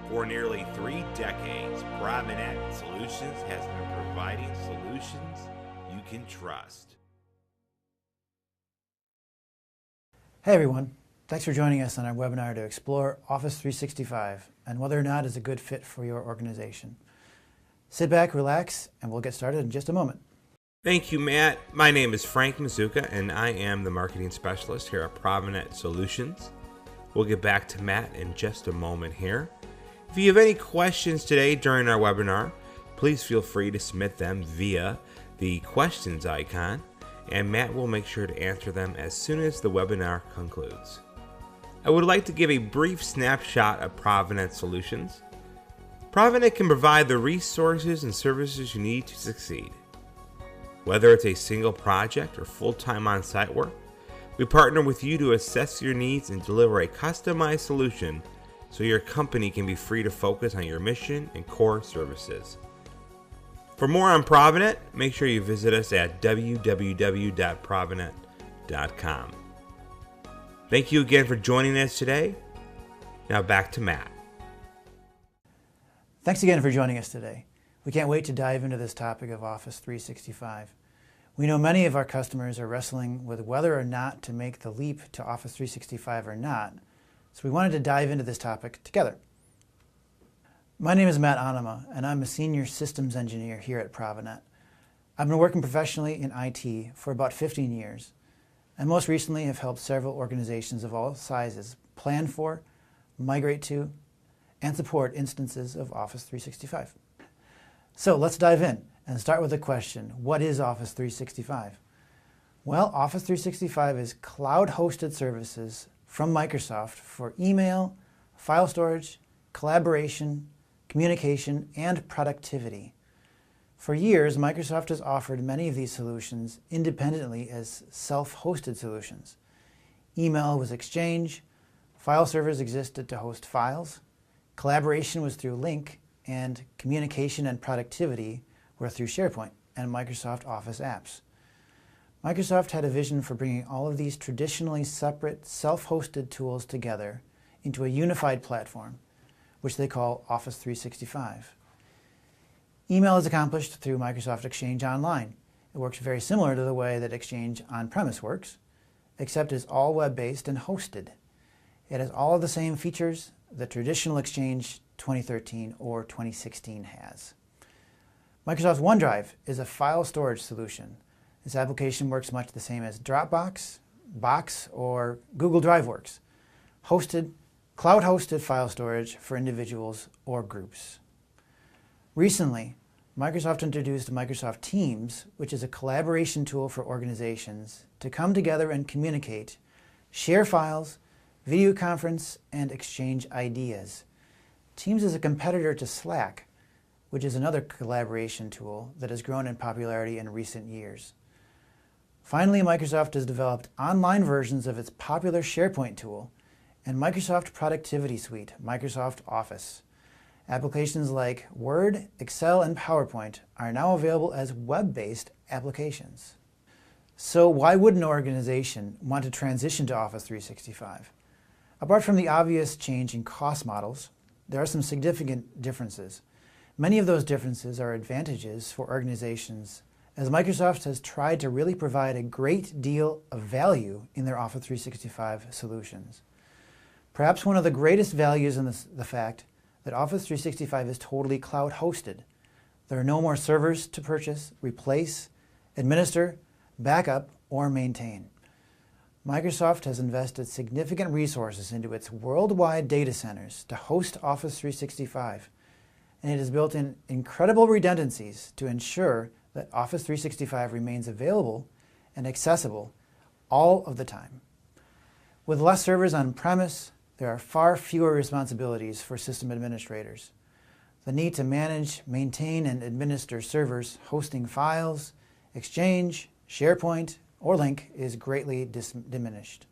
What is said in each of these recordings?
For nearly 3 decades, ProviNET Solutions has been providing solutions you can trust. Hey everyone, thanks for joining us on our webinar to explore Office 365 and whether or not it's a good fit for your organization. Sit back, relax, and we'll get started in just a moment. Thank you, Matt. My name is Frank Mazuka, and I am the marketing specialist here at ProviNET Solutions. We'll get back to Matt in just a moment here. If you have any questions today during our webinar, please feel free to submit them via the questions icon, and Matt will make sure to answer them as soon as the webinar concludes. I would like to give a brief snapshot of ProviNET Solutions. ProviNET can provide the resources and services you need to succeed. Whether it's a single project or full-time on-site work, we partner with you to assess your needs and deliver a customized solution so your company can be free to focus on your mission and core services. For more on ProviNET, make sure you visit us at www.provinet.com. Thank you again for joining us today. Now back to Matt. Thanks again for joining us today. We can't wait to dive into this topic of Office 365. We know many of our customers are wrestling with whether or not to make the leap to Office 365 or not, so we wanted to dive into this topic together. My name is Matt Anema, and I'm a senior systems engineer here at ProviNET. I've been working professionally in IT for about 15 years, and most recently have helped several organizations of all sizes plan for, migrate to, and support instances of Office 365. So let's dive in and start with the question, what is Office 365? Well, Office 365 is cloud-hosted services from Microsoft for email, file storage, collaboration, communication, and productivity. For years, Microsoft has offered many of these solutions independently as self-hosted solutions. Email was Exchange, file servers existed to host files, collaboration was through Lync, and communication and productivity were through SharePoint and Microsoft Office apps. Microsoft had a vision for bringing all of these traditionally separate, self-hosted tools together into a unified platform, which they call Office 365. Email is accomplished through Microsoft Exchange Online. It works very similar to the way that Exchange on-premise works, except it's all web-based and hosted. It has all of the same features that traditional Exchange 2013 or 2016 has. Microsoft OneDrive is a file storage solution. This application works much the same as Dropbox, Box, or Google Drive works. Cloud-hosted file storage for individuals or groups. Recently, Microsoft introduced Microsoft Teams, which is a collaboration tool for organizations to come together and communicate, share files, video conference, and exchange ideas. Teams is a competitor to Slack, which is another collaboration tool that has grown in popularity in recent years. Finally, Microsoft has developed online versions of its popular SharePoint tool and Microsoft Productivity Suite, Microsoft Office. Applications like Word, Excel, and PowerPoint are now available as web-based applications. So why would an organization want to transition to Office 365? Apart from the obvious change in cost models, there are some significant differences. Many of those differences are advantages for organizations, as Microsoft has tried to really provide a great deal of value in their Office 365 solutions. Perhaps one of the greatest values in the fact that Office 365 is totally cloud-hosted. There are no more servers to purchase, replace, administer, backup, or maintain. Microsoft has invested significant resources into its worldwide data centers to host Office 365, and it has built in incredible redundancies to ensure that Office 365 remains available and accessible all of the time. With less servers on-premise, there are far fewer responsibilities for system administrators. The need to manage, maintain, and administer servers hosting files, Exchange, SharePoint, or Lync is greatly diminished.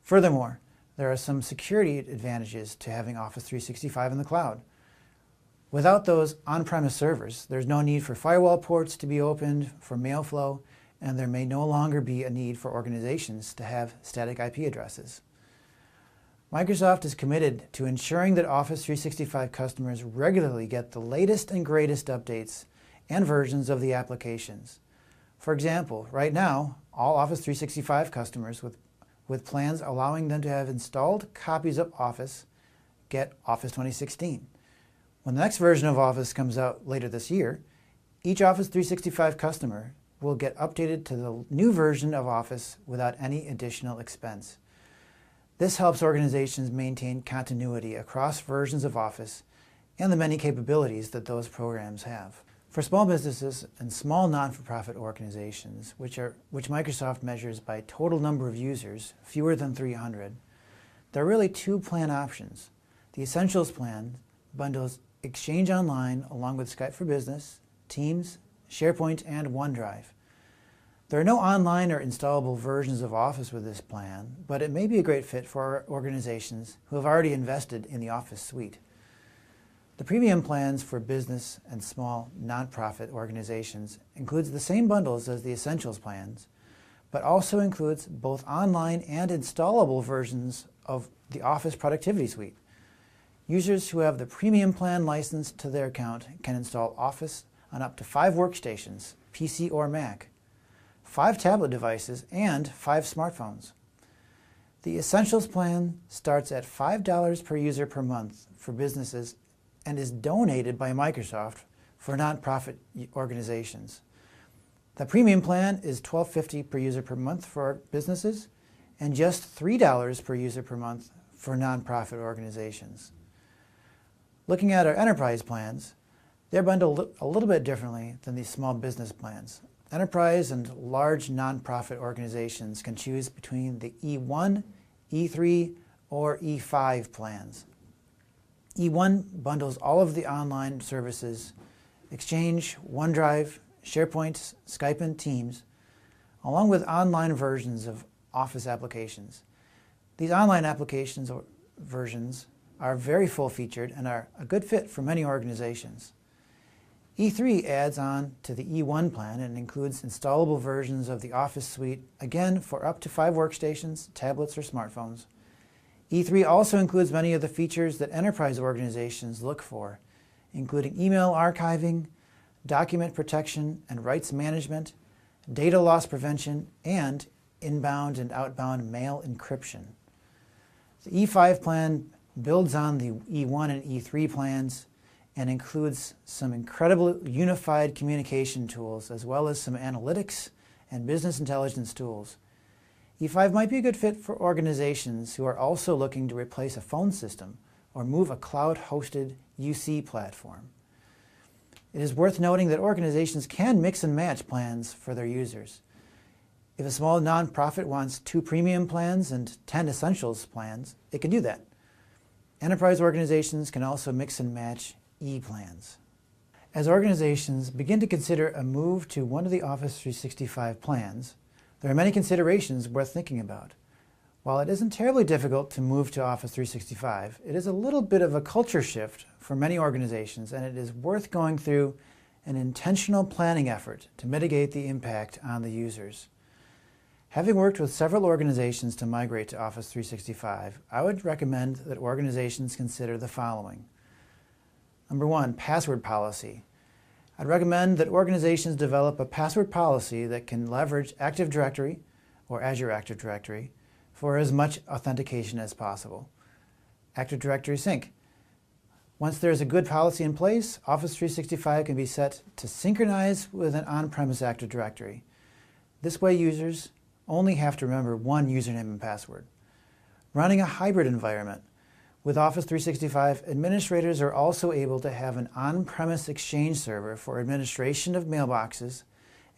Furthermore, there are some security advantages to having Office 365 in the cloud. Without those on-premise servers, there's no need for firewall ports to be opened for mail flow, and there may no longer be a need for organizations to have static IP addresses. Microsoft is committed to ensuring that Office 365 customers regularly get the latest and greatest updates and versions of the applications. For example, right now, all Office 365 customers with plans allowing them to have installed copies of Office get Office 2016. When the next version of Office comes out later this year, each Office 365 customer will get updated to the new version of Office without any additional expense. This helps organizations maintain continuity across versions of Office and the many capabilities that those programs have. For small businesses and small non-for-profit organizations, which Microsoft measures by total number of users, fewer than 300, there are really two plan options. The Essentials plan bundles Exchange Online along with Skype for Business, Teams, SharePoint, and OneDrive. There are no online or installable versions of Office with this plan, but it may be a great fit for organizations who have already invested in the Office suite. The premium plans for business and small nonprofit organizations includes the same bundles as the Essentials plans, but also includes both online and installable versions of the Office Productivity Suite. Users who have the premium plan licensed to their account can install Office on up to 5 workstations, PC or Mac, 5 tablet devices, and 5 smartphones. The Essentials plan starts at $5 per user per month for businesses and is donated by Microsoft for nonprofit organizations. The premium plan is $12.50 per user per month for businesses and just $3 per user per month for nonprofit organizations. Looking at our enterprise plans, they're bundled a little bit differently than these small business plans. Enterprise and large nonprofit organizations can choose between the E1, E3, or E5 plans. E1 bundles all of the online services, Exchange, OneDrive, SharePoint, Skype, and Teams, along with online versions of Office applications. These online applications or versions are very full-featured and are a good fit for many organizations. E3 adds on to the E1 plan and includes installable versions of the Office suite, again for up to 5 workstations, tablets, or smartphones. E3 also includes many of the features that enterprise organizations look for, including email archiving, document protection and rights management, data loss prevention, and inbound and outbound mail encryption. The E5 plan builds on the E1 and E3 plans and includes some incredible unified communication tools as well as some analytics and business intelligence tools. E5 might be a good fit for organizations who are also looking to replace a phone system or move a cloud-hosted UC platform. It is worth noting that organizations can mix and match plans for their users. If a small nonprofit wants 2 premium plans and 10 essentials plans, it can do that. Enterprise organizations can also mix and match E-plans. As organizations begin to consider a move to one of the Office 365 plans, there are many considerations worth thinking about. While it isn't terribly difficult to move to Office 365, it is a little bit of a culture shift for many organizations, and it is worth going through an intentional planning effort to mitigate the impact on the users. Having worked with several organizations to migrate to Office 365, I would recommend that organizations consider the following. Number 1, password policy. I'd recommend that organizations develop a password policy that can leverage Active Directory or Azure Active Directory for as much authentication as possible. Active Directory Sync. Once there's a good policy in place, Office 365 can be set to synchronize with an on-premise Active Directory. This way users only have to remember one username and password. Running a hybrid environment. With Office 365, administrators are also able to have an on-premise Exchange server for administration of mailboxes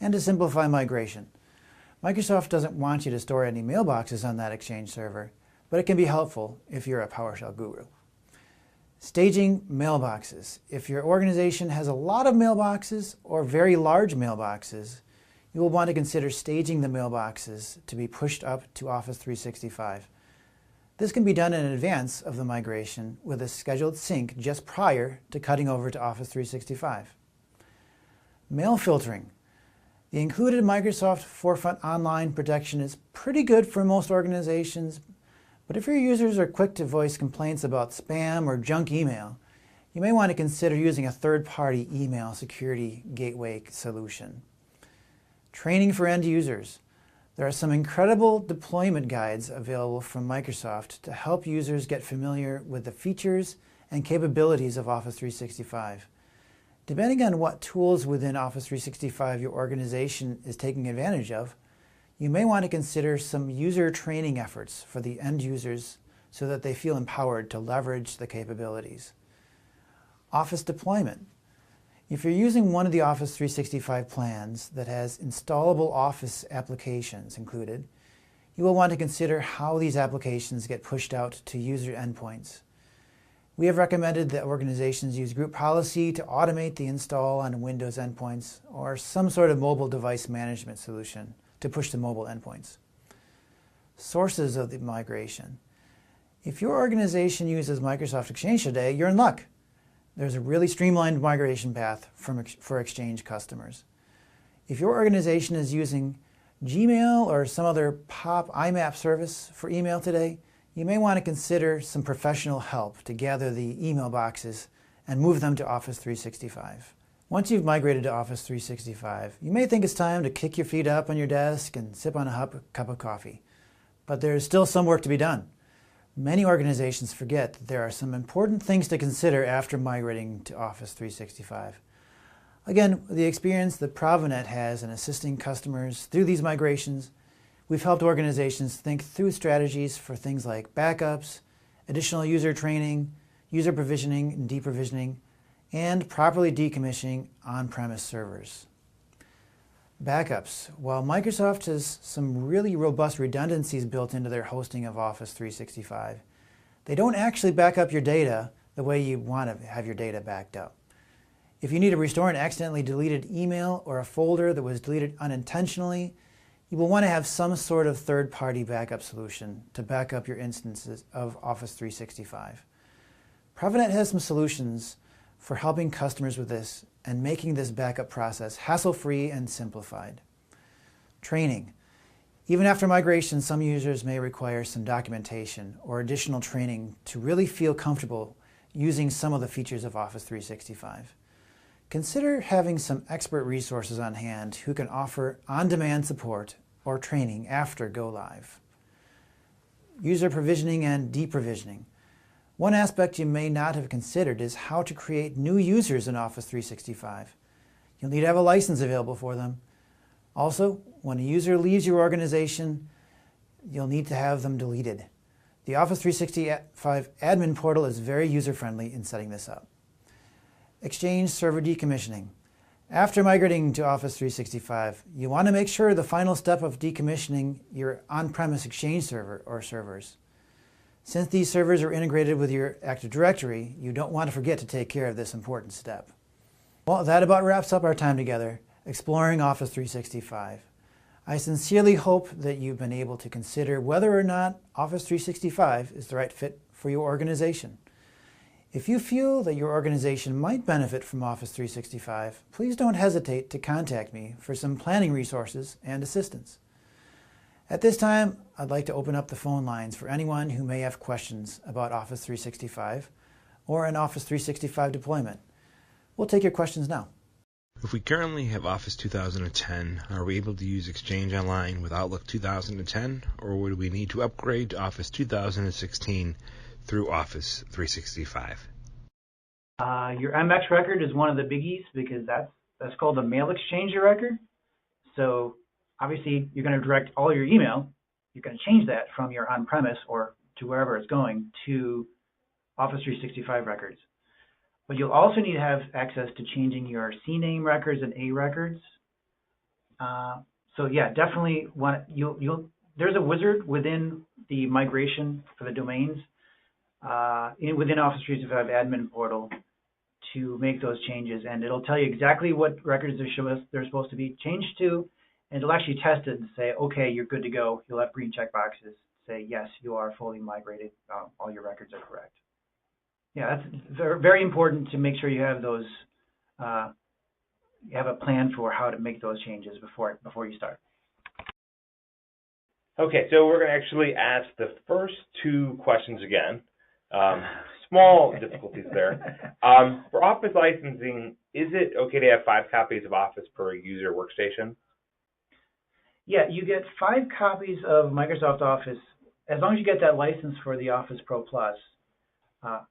and to simplify migration. Microsoft doesn't want you to store any mailboxes on that Exchange server, but it can be helpful if you're a PowerShell guru. Staging mailboxes. If your organization has a lot of mailboxes or very large mailboxes, you will want to consider staging the mailboxes to be pushed up to Office 365. This can be done in advance of the migration with a scheduled sync just prior to cutting over to Office 365. Mail filtering. The included Microsoft Forefront Online protection is pretty good for most organizations, But if your users are quick to voice complaints about spam or junk email, you may want to consider using a third-party email security gateway solution. Training for end users. There are some incredible deployment guides available from Microsoft to help users get familiar with the features and capabilities of Office 365. Depending on what tools within Office 365 your organization is taking advantage of, you may want to consider some user training efforts for the end users so that they feel empowered to leverage the capabilities. Office deployment. If you're using one of the Office 365 plans that has installable Office applications included, you will want to consider how these applications get pushed out to user endpoints. We have recommended that organizations use group policy to automate the install on Windows endpoints or some sort of mobile device management solution to push to mobile endpoints. Sources of the migration. If your organization uses Microsoft Exchange today, you're in luck. There's a really streamlined migration path for Exchange customers. If your organization is using Gmail or some other POP IMAP service for email today, you may want to consider some professional help to gather the email boxes and move them to Office 365. Once you've migrated to Office 365, you may think it's time to kick your feet up on your desk and sip on a cup of coffee. But there's still some work to be done. Many organizations forget that there are some important things to consider after migrating to Office 365. Again, the experience that ProviNET has in assisting customers through these migrations, we've helped organizations think through strategies for things like backups, additional user training, user provisioning and deprovisioning, and properly decommissioning on-premise servers. Backups. While Microsoft has some really robust redundancies built into their hosting of Office 365, they don't actually back up your data the way you want to have your data backed up. If you need to restore an accidentally deleted email or a folder that was deleted unintentionally, you will want to have some sort of third-party backup solution to back up your instances of Office 365. ProviNET has some solutions for helping customers with this and making this backup process hassle-free and simplified. Training. Even after migration, some users may require some documentation or additional training to really feel comfortable using some of the features of Office 365. Consider having some expert resources on hand who can offer on-demand support or training after go live. User provisioning and deprovisioning. One aspect you may not have considered is how to create new users in Office 365. You'll need to have a license available for them. Also, when a user leaves your organization, you'll need to have them deleted. The Office 365 admin portal is very user-friendly in setting this up. Exchange server decommissioning. After migrating to Office 365, you want to make sure the final step of decommissioning your on-premise Exchange server or servers. Since these servers are integrated with your Active Directory, you don't want to forget to take care of this important step. Well, that about wraps up our time together exploring Office 365. I sincerely hope that you've been able to consider whether or not Office 365 is the right fit for your organization. If you feel that your organization might benefit from Office 365, please don't hesitate to contact me for some planning resources and assistance. At this time, I'd like to open up the phone lines for anyone who may have questions about Office 365 or an Office 365 deployment. We'll take your questions now. If we currently have Office 2010, are we able to use Exchange Online with Outlook 2010, or would we need to upgrade to Office 2016 through Office 365? Your MX record is one of the biggies because that's called the mail exchanger record. So obviously, you're going to direct all your email. You're going to change that from your on-premise or to wherever it's going to Office 365 records. But you'll also need to have access to changing your CNAME records and A records. So yeah, definitely there's a wizard within the migration for the domains within Office 365 admin portal to make those changes, and it'll tell you exactly what records they're supposed to be changed to. And it'll actually test it and say, okay, you're good to go. You'll have green check boxes. Say, yes, you are fully migrated. All your records are correct. Yeah, that's very, very important to make sure you have those. You have a plan for how to make those changes before you start. Okay, so we're going to actually ask the first two questions again. Small difficulties there. For Office licensing, is it okay to have 5 copies of Office per user workstation? Yeah, you get 5 copies of Microsoft Office as long as you get that license for the Office Pro Plus.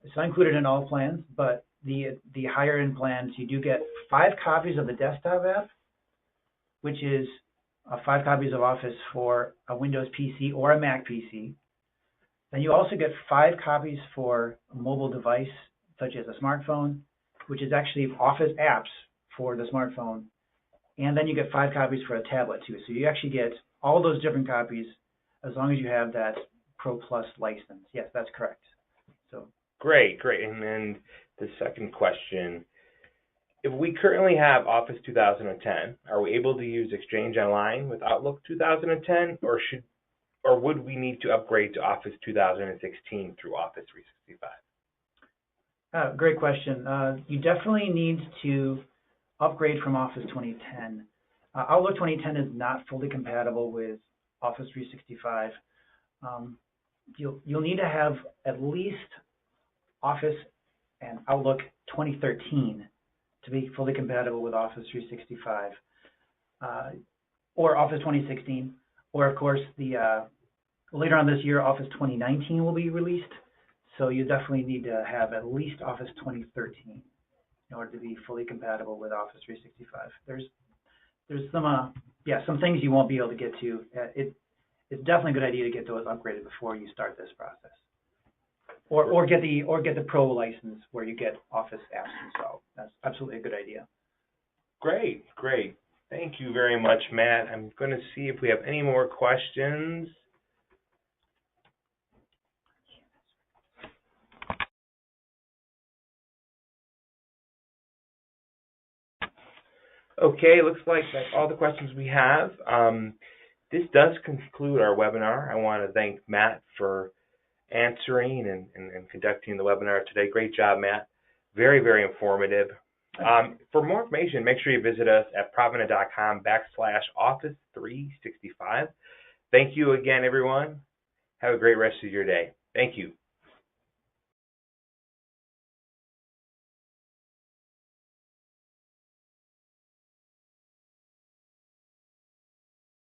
It's not included in all plans, but the higher end plans, you do get 5 copies of the desktop app, which is 5 copies of Office for a Windows PC or a Mac PC. Then you also get 5 copies for a mobile device, such as a smartphone, which is actually Office apps for the smartphone. And then you get 5 copies for a tablet too. So you actually get all those different copies as long as you have that Pro Plus license. Yes, that's correct. So Great. And then the second question, if we currently have Office 2010, are we able to use Exchange Online with Outlook 2010, or would we need to upgrade to Office 2016 through Office 365? Great question. You definitely need to upgrade from Office 2010. Outlook 2010 is not fully compatible with Office 365. You'll need to have at least Office and Outlook 2013 to be fully compatible with Office 365, or Office 2016, or of course later on this year Office 2019 will be released. So you definitely need to have at least Office 2013 in order to be fully compatible with Office 365. There's some things you won't be able to get to. It's definitely a good idea to get those upgraded before you start this process, or get the Pro license where you get Office apps installed. That's absolutely a good idea. Great. Thank you very much, Matt. I'm going to see if we have any more questions. Okay, looks like that's all the questions we have. This does conclude our webinar. I want to thank Matt for answering and conducting the webinar today. Great job, Matt. Very, very informative. For more information, make sure you visit us at provinet.com/Office365. Thank you again, everyone. Have a great rest of your day. Thank you.